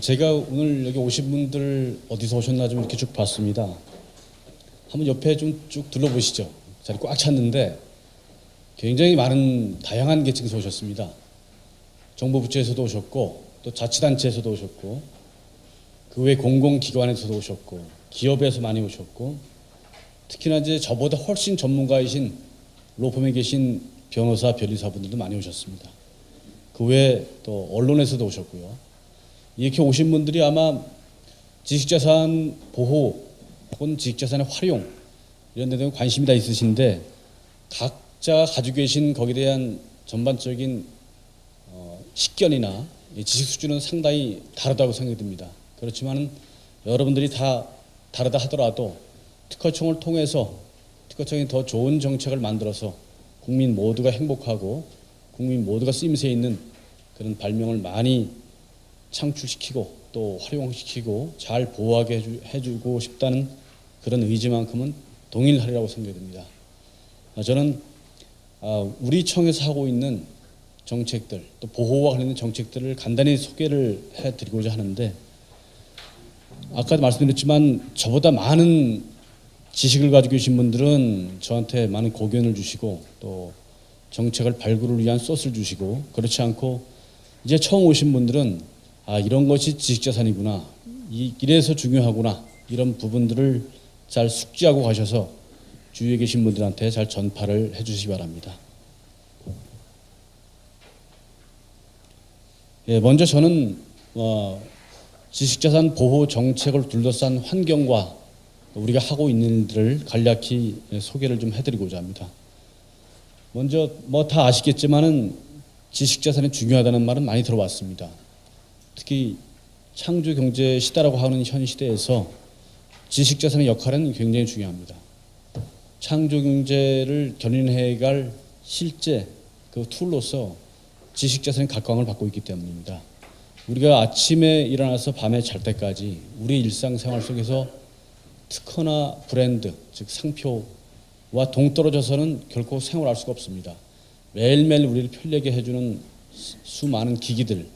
제가 오늘 여기 오신 분들 어디서 오셨나 좀 이렇게 쭉 봤습니다. 한번 옆에 좀 쭉 둘러보시죠. 자리 꽉 찼는데 굉장히 많은 다양한 계층에서 오셨습니다. 정부 부처에서도 오셨고 또 자치단체에서도 오셨고 그 외 공공기관에서도 오셨고 기업에서 많이 오셨고 특히나 이제 저보다 훨씬 전문가이신 로펌에 계신 변호사, 변리사분들도 많이 오셨습니다. 그 외에 또 언론에서도 오셨고요. 이렇게 오신 분들이 아마 지식자산 보호 혹은 지식자산의 활용 이런 데 대한 관심이 다 있으신데 각자 가지고 계신 거기에 대한 전반적인 식견이나 지식 수준은 상당히 다르다고 생각이 듭니다. 그렇지만 여러분들이 다 다르다 하더라도 특허청을 통해서 특허청이 더 좋은 정책을 만들어서 국민 모두가 행복하고 국민 모두가 쓰임새 있는 그런 발명을 많이 창출시키고 또 활용시키고 잘 보호하게 해주고 싶다는 그런 의지만큼은 동일하리라고 생각이 듭니다. 저는 우리 청에서 하고 있는 정책들 또 보호와 관련된 정책들을 간단히 소개를 해드리고자 하는데 아까도 말씀드렸지만 저보다 많은 지식을 가지고 계신 분들은 저한테 많은 고견을 주시고 또 정책을 발굴을 위한 소스를 주시고 그렇지 않고 이제 처음 오신 분들은 이런 것이 지식자산이구나 이래서 중요하구나 이런 부분들을 잘 숙지하고 가셔서 주위에 계신 분들한테 잘 전파를 해주시기 바랍니다. 먼저 저는 지식자산 보호 정책을 둘러싼 환경과 우리가 하고 있는 일들을 간략히 소개를 좀 해드리고자 합니다. 먼저 다 아시겠지만은 지식자산이 중요하다는 말은 많이 들어봤습니다. 특히 창조 경제 시대라고 하는 현 시대에서 지식자산의 역할은 굉장히 중요합니다. 창조 경제를 견인해갈 실제 그 툴로서 지식자산이 각광을 받고 있기 때문입니다. 우리가 아침에 일어나서 밤에 잘 때까지 우리 일상생활 속에서 특허나 브랜드, 즉 상표와 동떨어져서는 결코 생활할 수가 없습니다. 매일매일 우리를 편리하게 해주는 수많은 기기들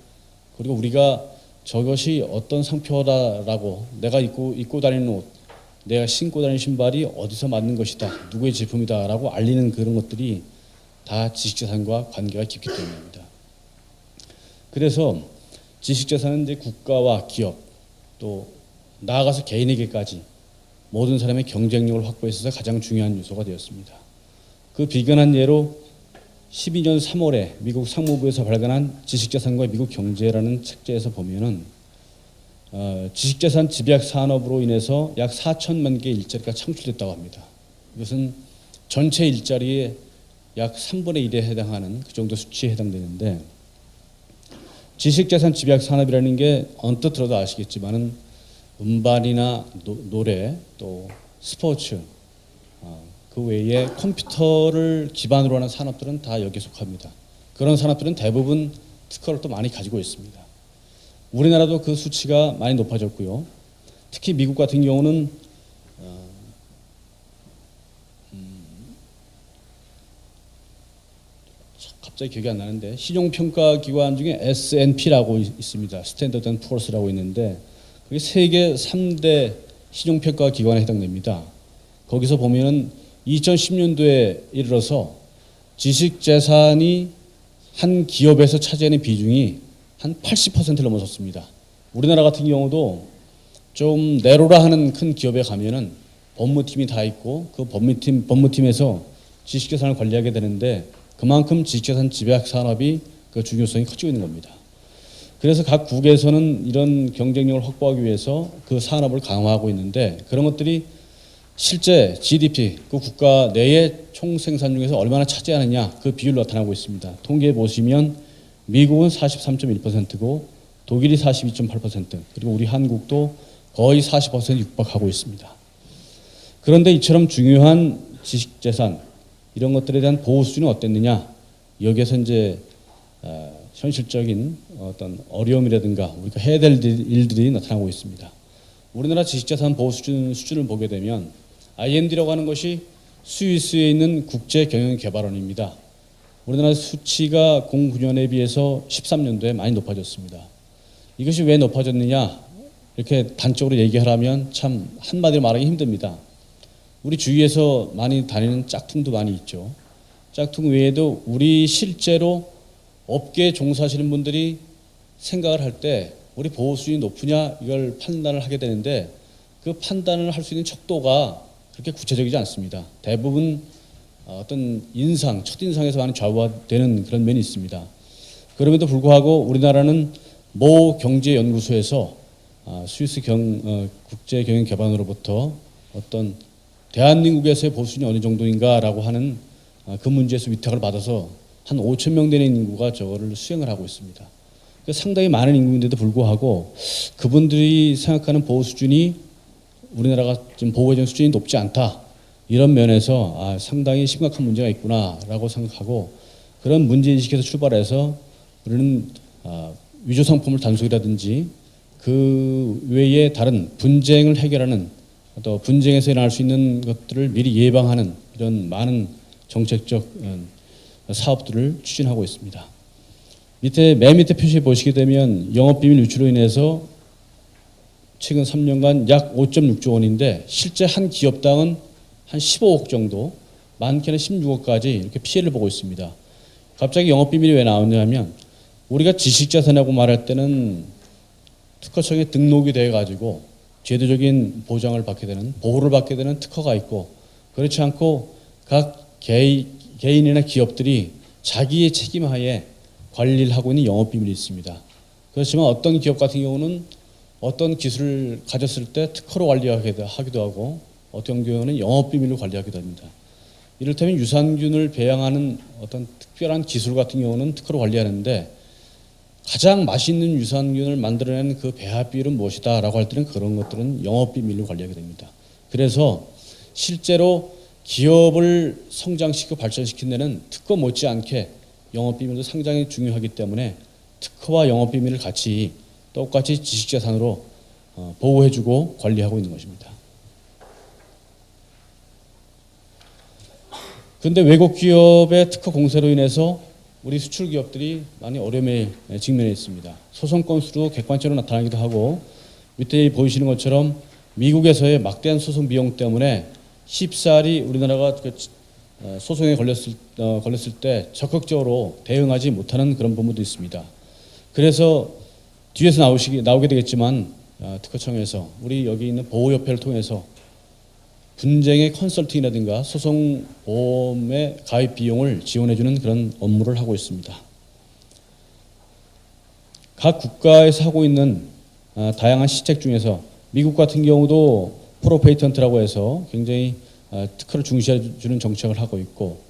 그리고 우리가 저것이 어떤 상표다라고 내가 입고 다니는 옷, 내가 신고 다니는 신발이 어디서 만든 것이다, 누구의 제품이다라고 알리는 그런 것들이 다 지식자산과 관계가 깊기 때문입니다. 그래서 지식자산은 이제 국가와 기업 또 나아가서 개인에게까지 모든 사람의 경쟁력을 확보해 있어서 가장 중요한 요소가 되었습니다. 그 비근한 예로 12년 3월에 미국 상무부에서 발간한 지식자산과 미국 경제라는 책자에서 보면은 지식자산 집약 산업으로 인해서 약 4천만 개의 일자리가 창출됐다고 합니다. 이것은 전체 일자리의 약 3분의 1에 해당하는 그 정도 수치에 해당되는데 지식자산 집약 산업이라는 게 언뜻 들어도 아시겠지만은 음반이나 노래 또 스포츠 그 외에 컴퓨터를 기반으로 하는 산업들은 다 여기에 속합니다. 그런 산업들은 대부분 특허를 또 많이 가지고 있습니다. 우리나라도 그 수치가 많이 높아졌고요. 특히 미국 같은 경우는 갑자기 기억이 안 나는데 신용평가 기관 중에 S&P라고 있습니다. 스탠더드 앤 푸어스라고 있는데 그게 세계 3대 신용평가 기관에 해당됩니다. 거기서 보면은 2010년도에 이르러서 지식재산이 한 기업에서 차지하는 비중이 한 80%를 넘어섰습니다. 우리나라 같은 경우도 좀 내로라 하는 큰 기업에 가면은 법무팀이 다 있고 그 법무팀에서 지식재산을 관리하게 되는데 그만큼 지식재산 집약 산업이 그 중요성이 커지고 있는 겁니다. 그래서 각 국에서는 이런 경쟁력을 확보하기 위해서 그 산업을 강화하고 있는데 그런 것들이 실제 GDP, 그 국가 내의 총생산 중에서 얼마나 차지하느냐 그 비율로 나타나고 있습니다. 통계에 보시면 미국은 43.1%고 독일이 42.8% 그리고 우리 한국도 거의 40% 육박하고 있습니다. 그런데 이처럼 중요한 지식재산 이런 것들에 대한 보호 수준은 어땠느냐 여기에서 이제 현실적인 어떤 어려움이라든가 우리가 해야 될 일들이 나타나고 있습니다. 우리나라 지식자산 보호 수준을 보게 되면 IMD라고 하는 것이 스위스에 있는 국제경영개발원입니다. 우리나라 수치가 09년에 비해서 13년도에 많이 높아졌습니다. 이것이 왜 높아졌느냐 이렇게 단적으로 얘기하라면 참 한마디로 말하기 힘듭니다. 우리 주위에서 많이 다니는 짝퉁도 많이 있죠. 짝퉁 외에도 우리 실제로 업계에 종사하시는 분들이 생각을 할 때 우리 보호 수준이 높으냐 이걸 판단을 하게 되는데 그 판단을 할 수 있는 척도가 그렇게 구체적이지 않습니다. 대부분 어떤 인상, 첫인상에서 많이 좌우되는 그런 면이 있습니다. 그럼에도 불구하고 우리나라는 모 경제연구소에서 스위스 국제경영개발원으로부터 어떤 대한민국에서의 보호 수준이 어느 정도인가라고 하는 그 문제에서 위탁을 받아서 한 5천 명 되는 인구가 저거를 수행을 하고 있습니다. 상당히 많은 인구인데도 불구하고 그분들이 생각하는 보호 수준이 우리나라가 좀 보호해주는 수준이 높지 않다. 이런 면에서 상당히 심각한 문제가 있구나라고 생각하고 그런 문제인식에서 출발해서 우리는 위조 상품을 단속이라든지 그 외에 다른 분쟁을 해결하는 또 분쟁에서 일어날 수 있는 것들을 미리 예방하는 이런 많은 정책적 사업들을 추진하고 있습니다. 맨 밑에 표시 보시게 되면 영업비밀 유출로 인해서 최근 3년간 약 5.6조 원인데 실제 한 기업당은 한 15억 정도, 많게는 16억까지 이렇게 피해를 보고 있습니다. 갑자기 영업비밀이 왜 나오냐면 우리가 지식자산이라고 말할 때는 특허청에 등록이 돼가지고 제도적인 보장을 받게 되는, 보호를 받게 되는 특허가 있고 그렇지 않고 각 개인이나 기업들이 자기의 책임하에 관리를 하고 있는 영업비밀이 있습니다. 그렇지만 어떤 기업 같은 경우는 어떤 기술을 가졌을 때 특허로 관리하기도 하고 어떤 경우는 영업비밀로 관리하기도 합니다. 이를테면 유산균을 배양하는 어떤 특별한 기술 같은 경우는 특허로 관리하는데 가장 맛있는 유산균을 만들어낸 그 배합 비율은 무엇이다 라고 할 때는 그런 것들은 영업비밀로 관리하게 됩니다. 그래서 실제로 기업을 성장시키고 발전시키는 데는 특허 못지않게 영업비밀도 상당히 중요하기 때문에 특허와 영업비밀을 같이 똑같이 지식자산으로 보호해주고 관리하고 있는 것입니다. 그런데 외국 기업의 특허 공세로 인해서 우리 수출 기업들이 많이 어려움에 직면해 있습니다. 소송 건수도 객관적으로 나타나기도 하고 밑에 보이시는 것처럼 미국에서의 막대한 소송 비용 때문에 쉽사리 우리나라가 소송에 걸렸을 때 적극적으로 대응하지 못하는 그런 부분도 있습니다. 그래서 뒤에서 나오게 되겠지만 특허청에서 우리 여기 있는 보호협회를 통해서 분쟁의 컨설팅이라든가 소송 보험의 가입 비용을 지원해주는 그런 업무를 하고 있습니다. 각 국가에서 하고 있는 다양한 시책 중에서 미국 같은 경우도 프로 페이턴트라고 해서 굉장히 특허를 중시해주는 정책을 하고 있고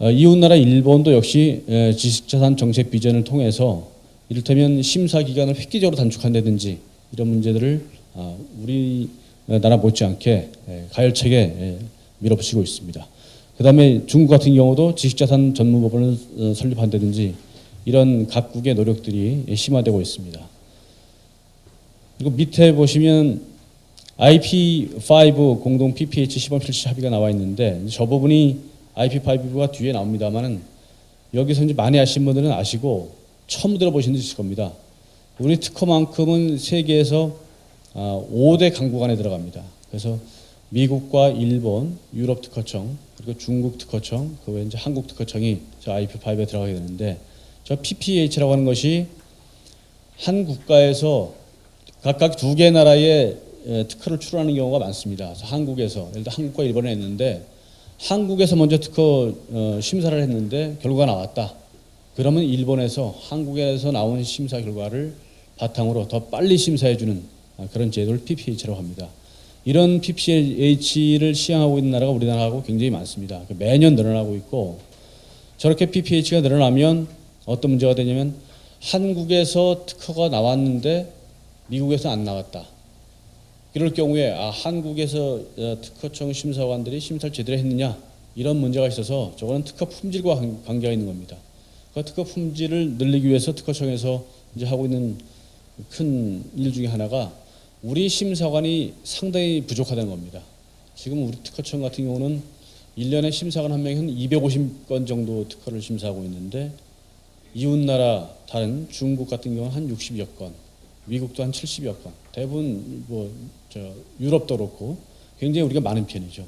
이웃나라 일본도 역시 지식자산 정책 비전을 통해서 이를테면 심사 기간을 획기적으로 단축한다든지 이런 문제들을 우리나라 못지않게 가열차게 밀어붙이고 있습니다. 그 다음에 중국 같은 경우도 지식자산 전문법원을 설립한다든지 이런 각국의 노력들이 심화되고 있습니다. 그리고 밑에 보시면 IP5 공동 PPH 시범 실시 합의가 나와 있는데 저 부분이 IP5가 뒤에 나옵니다만은 여기서 이제 많이 아시는 분들은 아시고 처음 들어보신 듯 있을 겁니다. 우리 특허만큼은 세계에서 5대 강국 안에 들어갑니다. 그래서 미국과 일본, 유럽 특허청, 그리고 중국 특허청, 그 외에 이제 한국 특허청이 저 IP5에 들어가게 되는데 저 PPH라고 하는 것이 한 국가에서 각각 2개 나라의 특허를 출원하는 경우가 많습니다. 그래서 한국에서 예를 들어 한국과 일본에 했는데 한국에서 먼저 특허 심사를 했는데 결과가 나왔다. 그러면 일본에서 한국에서 나온 심사 결과를 바탕으로 더 빨리 심사해주는 그런 제도를 PPH라고 합니다. 이런 PPH를 시행하고 있는 나라가 우리나라하고 굉장히 많습니다. 매년 늘어나고 있고 저렇게 PPH가 늘어나면 어떤 문제가 되냐면 한국에서 특허가 나왔는데 미국에서 안 나왔다. 이럴 경우에 한국에서 특허청 심사관들이 심사를 제대로 했느냐 이런 문제가 있어서 저거는 특허 품질과 관계가 있는 겁니다. 그 특허 품질을 늘리기 위해서 특허청에서 이제 하고 있는 큰 일 중에 하나가 우리 심사관이 상당히 부족하다는 겁니다. 지금 우리 특허청 같은 경우는 1년에 심사관 한 명이 한 250건 정도 특허를 심사하고 있는데 이웃나라 다른 중국 같은 경우는 한 60여 건, 미국도 한 70여 건, 대부분 유럽도 그렇고 굉장히 우리가 많은 편이죠.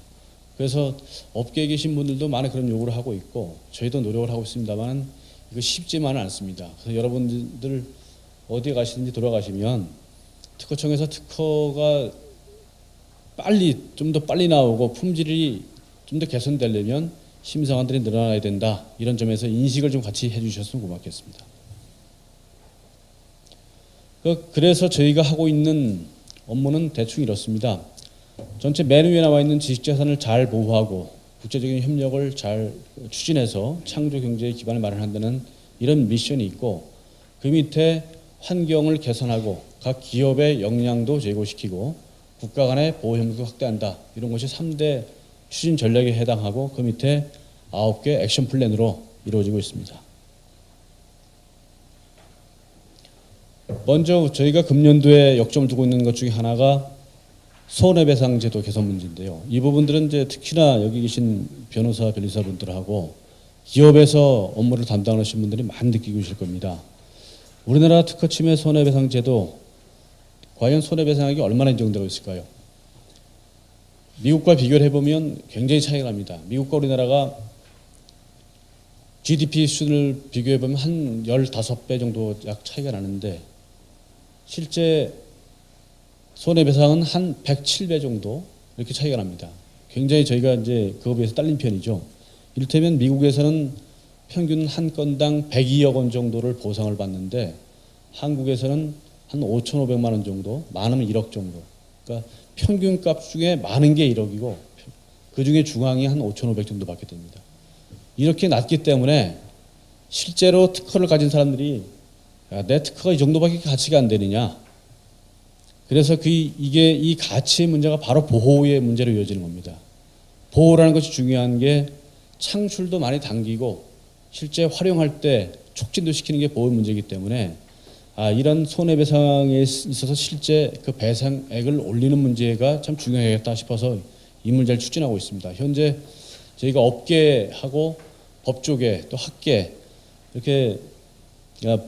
그래서 업계에 계신 분들도 많은 그런 요구를 하고 있고 저희도 노력을 하고 있습니다만 이거 쉽지만은 않습니다. 그래서 여러분들 어디에 가시든지 돌아가시면 특허청에서 특허가 좀 더 빨리 나오고 품질이 좀 더 개선되려면 심사관들이 늘어나야 된다. 이런 점에서 인식을 좀 같이 해주셨으면 고맙겠습니다. 그래서 저희가 하고 있는 업무는 대충 이렇습니다. 전체 맨 위에 나와 있는 지식자산을 잘 보호하고 국제적인 협력을 잘 추진해서 창조 경제의 기반을 마련한다는 이런 미션이 있고 그 밑에 환경을 개선하고 각 기업의 역량도 제고시키고 국가 간의 보호 협력도 확대한다. 이런 것이 3대 추진 전략에 해당하고 그 밑에 9개 액션 플랜으로 이루어지고 있습니다. 먼저 저희가 금년도에 역점을 두고 있는 것 중에 하나가 손해배상 제도 개선 문제인데요. 이 부분들은 이제 특히나 여기 계신 변호사, 변리사분들하고 기업에서 업무를 담당하시는 분들이 많이 느끼고 계실 겁니다. 우리나라 특허침해 손해배상 제도 과연 손해배상액이 얼마나 인정되고 있을까요? 미국과 비교를 해보면 굉장히 차이가 납니다. 미국과 우리나라가 GDP 수준을 비교해보면 한 15배 정도 약 차이가 나는데 실제 손해배상은 한 107배 정도 이렇게 차이가 납니다. 굉장히 저희가 이제 그거에 비해서 딸린 편이죠. 이를테면 미국에서는 평균 한 건당 102억 원 정도를 보상을 받는데 한국에서는 한 5,500만 원 정도, 많으면 1억 정도. 그러니까 평균값 중에 많은 게 1억이고 그 중에 중앙이 한 5,500 정도 받게 됩니다. 이렇게 낮기 때문에 실제로 특허를 가진 사람들이 야, 내 특허가 이 정도밖에 가치가 안 되느냐. 그래서 이게 이 가치의 문제가 바로 보호의 문제로 이어지는 겁니다. 보호라는 것이 중요한 게 창출도 많이 당기고 실제 활용할 때 촉진도 시키는 게 보호 문제이기 때문에 이런 손해배상에 있어서 실제 그 배상액을 올리는 문제가 참 중요하겠다 싶어서 이 문제를 추진하고 있습니다. 현재 저희가 업계하고 법조계 또 학계 이렇게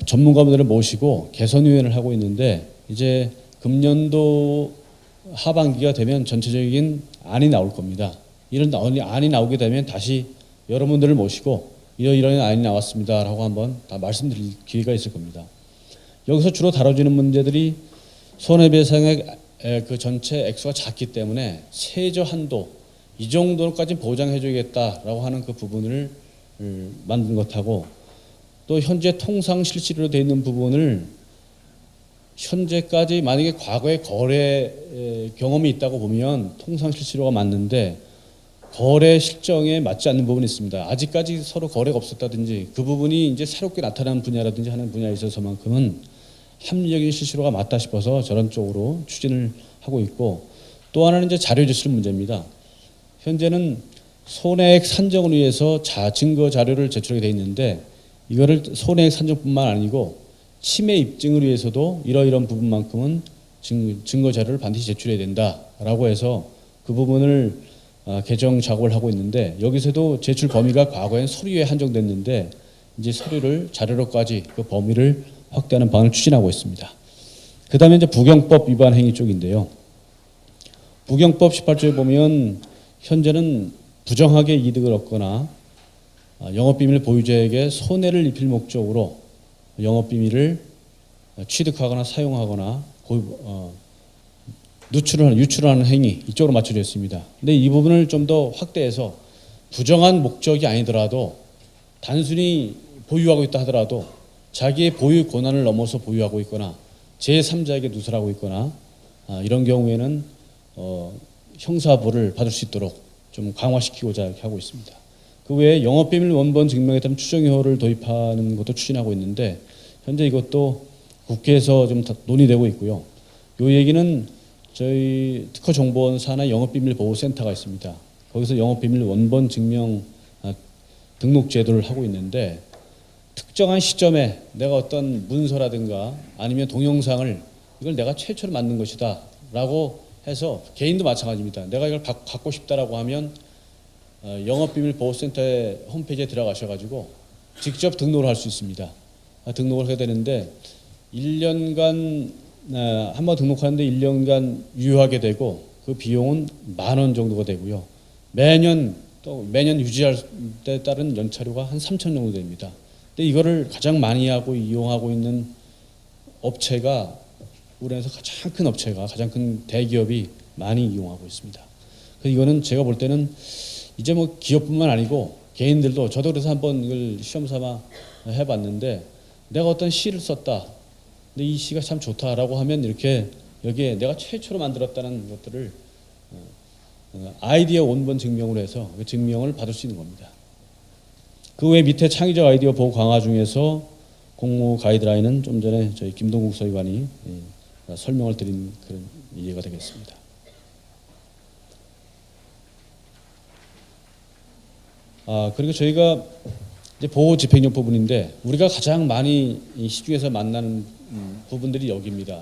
전문가분들을 모시고 개선위원회를 하고 있는데 이제 금년도 하반기가 되면 전체적인 안이 나올 겁니다. 이런 안이 나오게 되면 다시 여러분들을 모시고 이런 안이 나왔습니다라고 한번 다 말씀드릴 기회가 있을 겁니다. 여기서 주로 다뤄지는 문제들이 손해배상의 그 전체 액수가 작기 때문에 세저 한도 이 정도까지 보장해줘야겠다라고 하는 그 부분을 만든 것하고 또 현재 통상 실시로 되어 있는 부분을 현재까지 만약에 과거에 거래 경험이 있다고 보면 통상 실시로가 맞는데 거래 실정에 맞지 않는 부분이 있습니다. 아직까지 서로 거래가 없었다든지 그 부분이 이제 새롭게 나타나는 분야라든지 하는 분야에 있어서만큼은 합리적인 실시로가 맞다 싶어서 저런 쪽으로 추진을 하고 있고 또 하나는 이제 자료 제출 문제입니다. 현재는 손해액 산정을 위해서 증거 자료를 제출하게 돼 있는데 이거를 손해액 산정뿐만 아니고 침해 입증을 위해서도 이러이러한 부분만큼은 증거 자료를 반드시 제출해야 된다라고 해서 그 부분을 개정 작업을 하고 있는데 여기서도 제출 범위가 과거엔 서류에 한정됐는데 이제 서류를 자료로까지 그 범위를 확대하는 방안을 추진하고 있습니다. 그 다음에 이제 부경법 위반 행위 쪽인데요. 부경법 18조에 보면 현재는 부정하게 이득을 얻거나 영업비밀 보유자에게 손해를 입힐 목적으로 영업비밀을 취득하거나 사용하거나 유출하는 행위 이쪽으로 맞춰져 있습니다. 근데 이 부분을 좀 더 확대해서 부정한 목적이 아니더라도 단순히 보유하고 있다 하더라도 자기의 보유 권한을 넘어서 보유하고 있거나 제3자에게 누설하고 있거나 이런 경우에는 형사벌을 받을 수 있도록 좀 강화시키고자 이렇게 하고 있습니다. 그 외에 영업비밀 원본 증명에 따른 추정효를 도입하는 것도 추진하고 있는데 현재 이것도 국회에서 좀 논의되고 있고요. 이 얘기는 저희 특허정보원 산하 영업비밀보호센터가 있습니다. 거기서 영업비밀 원본 증명 등록 제도를 하고 있는데 특정한 시점에 내가 어떤 문서라든가 아니면 동영상을 이걸 내가 최초로 만든 것이다 라고 해서 개인도 마찬가지입니다. 내가 이걸 갖고 싶다라고 하면 영업비밀보호센터의 홈페이지에 들어가셔가지고 직접 등록을 할 수 있습니다. 등록을 해야 되는데 1년간 한 번 등록하는데 1년간 유효하게 되고 그 비용은 10,000원 정도가 되고요. 매년 유지할 때 따른 연차료가 한 3,000 정도 됩니다. 근데 이거를 가장 많이 하고 이용하고 있는 업체가 우리나라에서 가장 큰 업체가 가장 큰 대기업이 많이 이용하고 있습니다. 그래서 이거는 제가 볼 때는 이제 뭐 기업뿐만 아니고 개인들도 저도 그래서 한번 이걸 시험 삼아 해봤는데 내가 어떤 시를 썼다. 근데 이 시가 참 좋다라고 하면 이렇게 여기에 내가 최초로 만들었다는 것들을 아이디어 원본 증명으로 해서 그 증명을 받을 수 있는 겁니다. 그 외 밑에 창의적 아이디어 보호 강화 중에서 공모 가이드라인은 좀 전에 저희 김동국 서기관이 설명을 드린 그런 이해가 되겠습니다. 그리고 저희가 이제 보호 집행력 부분인데 우리가 가장 많이 이 시중에서 만나는 부분들이 여기입니다.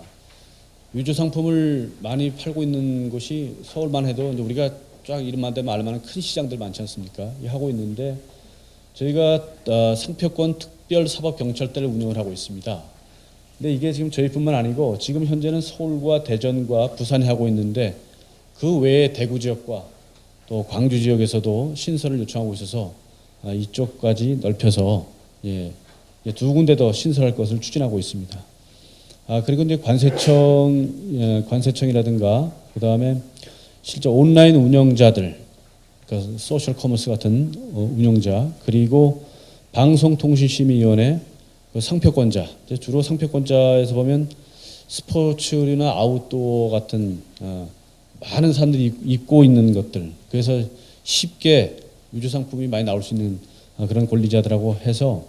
위조 상품을 많이 팔고 있는 곳이 서울만 해도 이제 우리가 쫙 이름만 대면 알만한 큰 시장들 많지 않습니까? 하고 있는데 저희가 상표권 특별사법경찰대를 운영을 하고 있습니다. 근데 이게 지금 저희뿐만 아니고 지금 현재는 서울과 대전과 부산에 하고 있는데 그 외에 대구 지역과 또 광주 지역에서도 신설을 요청하고 있어서 이쪽까지 넓혀서 두 군데 더 신설할 것을 추진하고 있습니다. 그리고 이제 관세청이라든가 그 다음에 실제 온라인 운영자들, 그러니까 소셜 커머스 같은 운영자, 그리고 방송통신심의위원회 그 상표권자, 주로 상표권자에서 보면 스포츠나 아웃도어 같은 많은 사람들이 입고 있는 것들, 그래서 쉽게 위조 상품이 많이 나올 수 있는 그런 권리자들하고 해서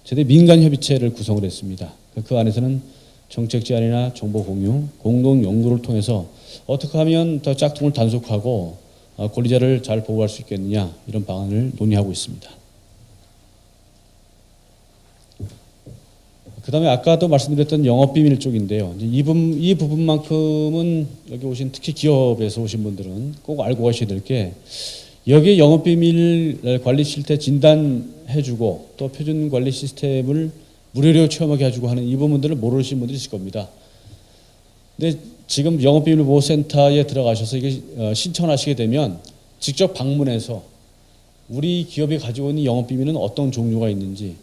저희들이 민간협의체를 구성을 했습니다. 그 안에서는 정책 제안이나 정보 공유, 공동 연구를 통해서 어떻게 하면 더 짝퉁을 단속하고 권리자를 잘 보호할 수 있겠느냐 이런 방안을 논의하고 있습니다. 그 다음에 아까도 말씀드렸던 영업비밀 쪽인데요. 이 부분만큼은 여기 오신 특히 기업에서 오신 분들은 꼭 알고 가셔야 될 게 여기에 영업비밀 관리 실태 진단해주고 또 표준 관리 시스템을 무료로 체험하게 해주고 하는 이 부분들을 모르시는 분들이 있을 겁니다. 근데 지금 영업비밀보호센터에 들어가셔서 이게 신청하시게 되면 직접 방문해서 우리 기업이 가지고 있는 영업비밀은 어떤 종류가 있는지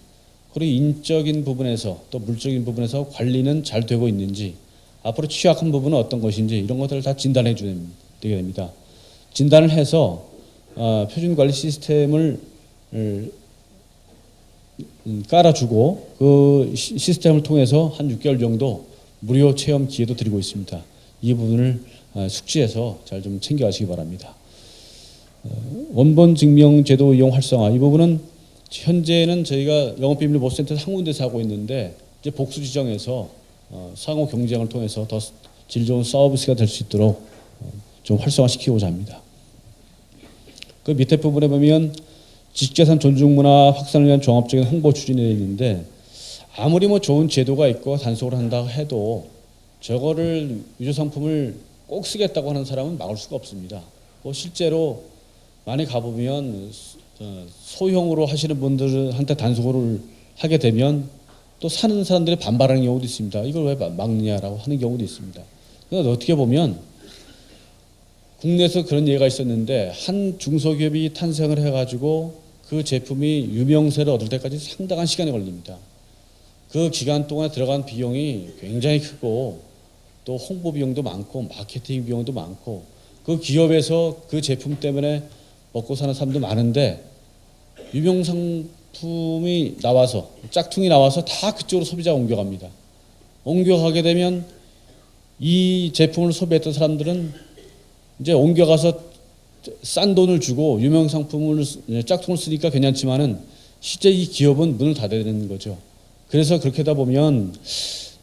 그리고 인적인 부분에서 또 물적인 부분에서 관리는 잘 되고 있는지 앞으로 취약한 부분은 어떤 것인지 이런 것들을 다 진단해 줘야 되게 됩니다. 진단을 해서 표준관리 시스템을 깔아주고 그 시스템을 통해서 한 6개월 정도 무료 체험 기회도 드리고 있습니다. 이 부분을 숙지해서 잘 좀 챙겨가시기 바랍니다. 원본 증명 제도 이용 활성화 이 부분은 현재는 저희가 영업비밀보호센터에서 한 군데서 하고 있는데 이제 복수 지정해서 상호 경쟁을 통해서 더 질 좋은 서비스가 될 수 있도록 좀 활성화시키고자 합니다. 그 밑에 부분에 보면 지식재산 존중 문화 확산을 위한 종합적인 홍보 추진에 있는데 아무리 뭐 좋은 제도가 있고 단속을 한다고 해도 저거를 위조 상품을 꼭 쓰겠다고 하는 사람은 막을 수가 없습니다. 뭐 실제로 많이 가보면 소형으로 하시는 분들한테 단속을 하게 되면 또 사는 사람들이 반발하는 경우도 있습니다. 이걸 왜 막느냐라고 하는 경우도 있습니다. 그래서 어떻게 보면 국내에서 그런 예가 있었는데 한 중소기업이 탄생을 해가지고 그 제품이 유명세를 얻을 때까지 상당한 시간이 걸립니다. 그 기간 동안에 들어간 비용이 굉장히 크고 또 홍보 비용도 많고 마케팅 비용도 많고 그 기업에서 그 제품 때문에 먹고 사는 사람도 많은데 유명 상품이 나와서 짝퉁이 나와서 다 그쪽으로 소비자가 옮겨갑니다. 옮겨가게 되면 이 제품을 소비했던 사람들은 이제 옮겨가서 싼 돈을 주고 유명 상품을 짝퉁을 쓰니까 괜찮지만은 실제 이 기업은 문을 닫아야 되는 거죠. 그래서 그렇게 하다 보면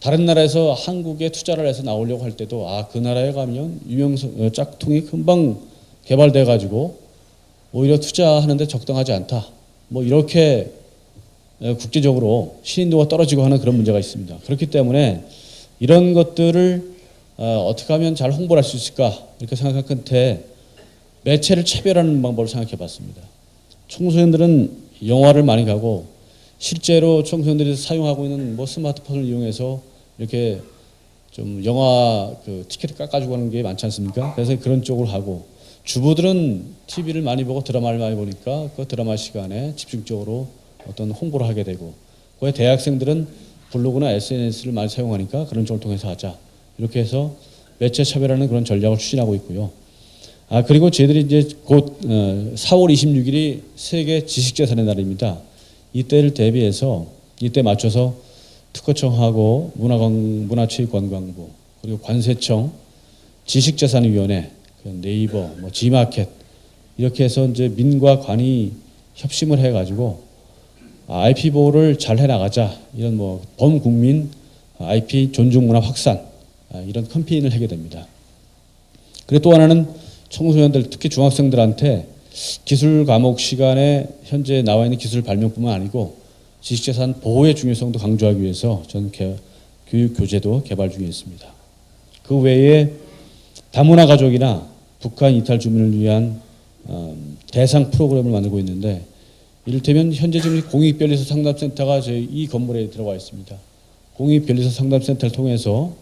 다른 나라에서 한국에 투자를 해서 나오려고 할 때도 그 나라에 가면 유명 짝퉁이 금방 개발돼 가지고 오히려 투자하는데 적당하지 않다. 뭐 이렇게 국제적으로 신인도가 떨어지고 하는 그런 문제가 있습니다. 그렇기 때문에 이런 것들을 어떻게 하면 잘 홍보를 할 수 있을까 이렇게 생각할 끝에 매체를 차별하는 방법을 생각해 봤습니다. 청소년들은 영화를 많이 가고 실제로 청소년들이 사용하고 있는 뭐 스마트폰을 이용해서 이렇게 좀 영화 그 티켓을 깎아주고 하는 게 많지 않습니까? 그래서 그런 쪽으로 하고 주부들은 TV를 많이 보고 드라마를 많이 보니까 그 드라마 시간에 집중적으로 어떤 홍보를 하게 되고 거기에 대학생들은 블로그나 SNS를 많이 사용하니까 그런 쪽을 통해서 하자. 이렇게 해서 매체 차별하는 그런 전략을 추진하고 있고요. 그리고 저희들이 이제 곧 4월 26일이 세계 지식재산의 날입니다. 이때를 대비해서 이때 맞춰서 특허청하고 문화체육관광부 그리고 관세청, 지식재산위원회, 네이버, G마켓 이렇게 해서 이제 민과 관이 협심을 해가지고 IP 보호를 잘 해나가자 이런 범국민 IP 존중 문화 확산 이런 캠페인을 하게 됩니다. 그리고 또 하나는 청소년들 특히 중학생들한테 기술 과목 시간에 현재 나와 있는 기술 발명뿐만 아니고 지식재산 보호의 중요성도 강조하기 위해서 저는 교육 교재도 개발 중에 있습니다. 그 외에 다문화 가족이나 북한 이탈 주민을 위한 대상 프로그램을 만들고 있는데 이를테면 현재 지금 공익변리사 상담센터가 저희 이 건물에 들어와 있습니다. 공익변리사 상담센터를 통해서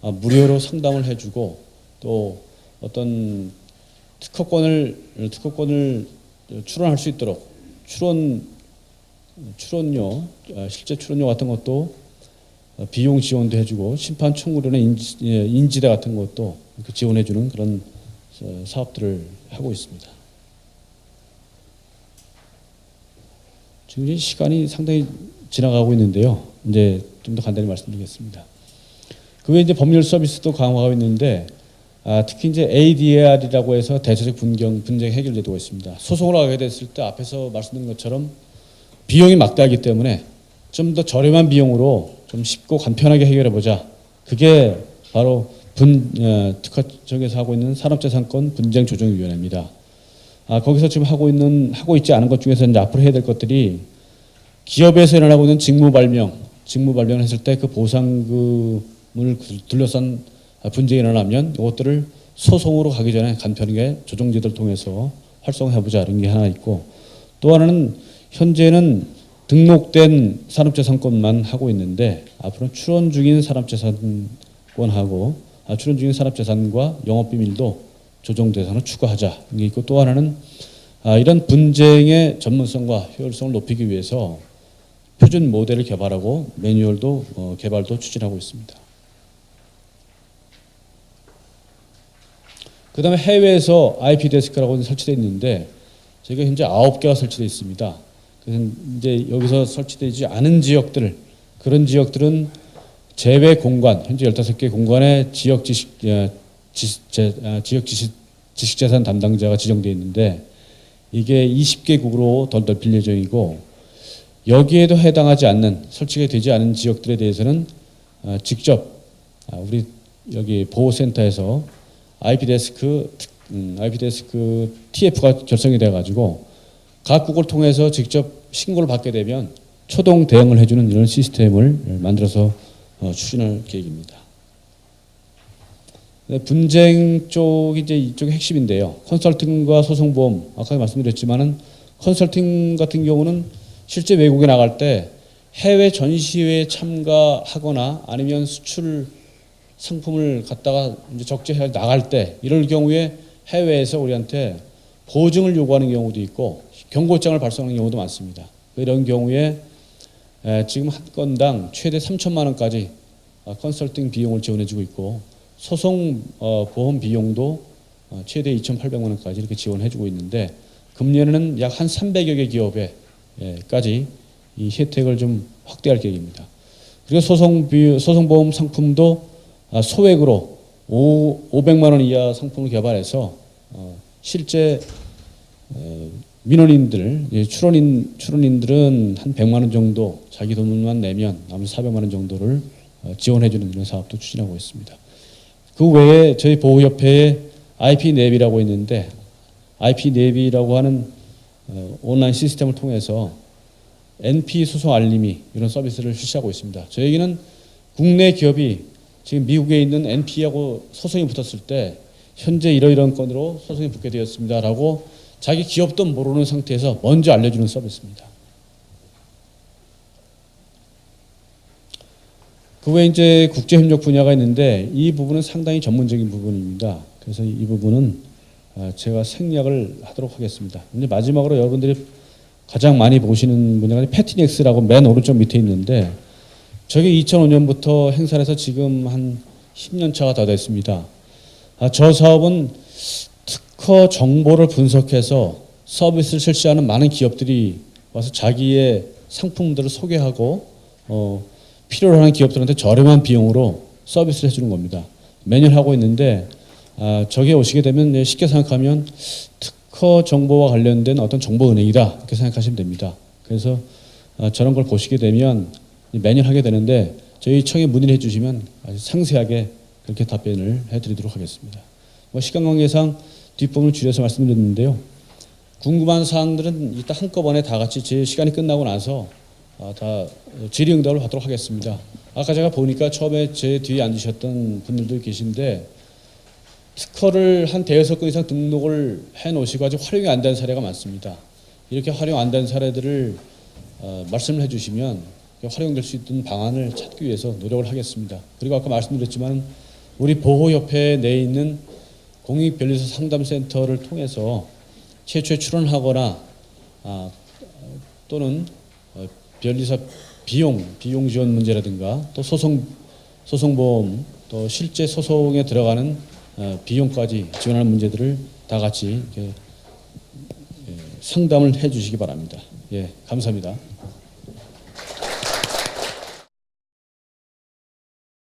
무료로 상담을 해주고 또 어떤 특허권을 출원할 수 있도록 출원료, 실제 출원료 같은 것도 비용 지원도 해주고 심판 청구료나 인지대 같은 것도 지원해주는 그런 사업들을 하고 있습니다. 지금 시간이 상당히 지나가고 있는데요. 이제 좀 더 간단히 말씀드리겠습니다. 그 외에 이제 법률 서비스도 강화하고 있는데 특히 이제 ADR이라고 해서 대체적 분쟁 해결 제도가 있습니다. 소송을 하게 됐을 때 앞에서 말씀드린 것처럼 비용이 막대하기 때문에 좀 더 저렴한 비용으로 좀 쉽고 간편하게 해결해 보자. 그게 바로 특허청에서 하고 있는 산업재산권 분쟁조정위원회입니다. 거기서 지금 하고 있지 않은 것 중에서 이제 앞으로 해야 될 것들이 기업에서 일어나고 있는 직무 발명을 했을 때 그 보상금을 둘러싼 분쟁이 일어나면 이것들을 소송으로 가기 전에 간편하게 조정제도를 통해서 활성화해보자 이런 게 하나 있고 또 하나는 현재는 등록된 산업재산권만 하고 있는데 앞으로 출원 중인 산업재산권하고 출원 중인 산업재산과 영업비밀도 조정 대상으로 추가하자 이게 있고 또 하나는 이런 분쟁의 전문성과 효율성을 높이기 위해서 표준 모델을 개발하고 매뉴얼도 개발도 추진하고 있습니다. 그 다음에 해외에서 IP 데스크라고 설치되어 있는데 저희가 현재 9개가 설치되어 있습니다. 그래서 이제 여기서 설치되지 않은 지역들 그런 지역들은 제외 공간 현재 15개 공간에 지역 지식재산 담당자가 지정되어 있는데 이게 20개국으로 덜덜 빌 예정이고 여기에도 해당하지 않는 설치가 되지 않은 지역들에 대해서는 직접 우리 여기 보호센터에서 IP데스크 TF가 결성이 돼 가지고 각국을 통해서 직접 신고를 받게 되면 초동 대응을 해주는 이런 시스템을 만들어서 추진할 계획입니다. 분쟁 쪽이 이제 이쪽의 핵심인데요. 컨설팅과 소송보험 아까 말씀드렸지만은 컨설팅 같은 경우는 실제 외국에 나갈 때 해외 전시회에 참가하거나 아니면 수출 상품을 갖다가 이제 적재해 나갈 때 이럴 경우에 해외에서 우리한테 보증을 요구하는 경우도 있고 경고장을 발송하는 경우도 많습니다. 이런 경우에 지금 한 건당 최대 3천만 원까지 컨설팅 비용을 지원해주고 있고 소송 보험 비용도 최대 2,800만 원까지 이렇게 지원해주고 있는데 금년에는 약 한 300여 개 기업에까지 이 혜택을 좀 확대할 계획입니다. 그리고 소송보험 상품도 소액으로 500만 원 이하 상품을 개발해서 실제 민원인들, 출원인들은 한 100만 원 정도 자기 돈만 내면 나머지 400만 원 정도를 지원해주는 이런 사업도 추진하고 있습니다. 그 외에 저희 보호협회에 IP내비라고 있는데 IP내비라고 하는 온라인 시스템을 통해서 NP 소송 알림이 이런 서비스를 실시하고 있습니다. 저에게는 국내 기업이 지금 미국에 있는 NP하고 소송이 붙었을 때 현재 이러이러한 건으로 소송이 붙게 되었습니다라고 자기 기업도 모르는 상태에서 먼저 알려주는 서비스입니다. 그 외에 이제 국제협력 분야가 있는데 이 부분은 상당히 전문적인 부분입니다. 그래서 이 부분은 제가 생략을 하도록 하겠습니다. 근데 마지막으로 여러분들이 가장 많이 보시는 분야가 패티넥스라고 맨 오른쪽 밑에 있는데 저게 2005년부터 행사를 해서 지금 한 10년 차가 다 됐습니다. 저 사업은 특허 정보를 분석해서 서비스를 실시하는 많은 기업들이 와서 자기의 상품들을 소개하고 필요로 하는 기업들한테 저렴한 비용으로 서비스를 해주는 겁니다. 매년 하고 있는데 저기에 오시게 되면 쉽게 생각하면 특허 정보와 관련된 어떤 정보은행이다 이렇게 생각하시면 됩니다. 그래서 저런 걸 보시게 되면 매년 하게 되는데 저희 청에 문의를 해주시면 아주 상세하게 그렇게 답변을 해드리도록 하겠습니다. 시간 관계상 뒷부분을 줄여서 말씀드렸는데요. 궁금한 사항들은 이따 한꺼번에 다 같이 제 시간이 끝나고 나서 다 질의응답을 하도록 하겠습니다. 아까 제가 보니까 처음에 제 뒤에 앉으셨던 분들도 계신데 특허를 한 대여섯 건 이상 등록을 해놓으시고 아직 활용이 안 된 사례가 많습니다. 이렇게 활용 안 된 사례들을 말씀을 해주시면 활용될 수 있는 방안을 찾기 위해서 노력을 하겠습니다. 그리고 아까 말씀드렸지만 우리 보호협회 내에 있는 공익변리사 상담센터를 통해서 최초에 출원하거나 또는 변리사 비용 지원 문제라든가 또 소송보험 또 실제 소송에 들어가는 비용까지 지원하는 문제들을 다 같이 이렇게 상담을 해주시기 바랍니다. 예, 감사합니다.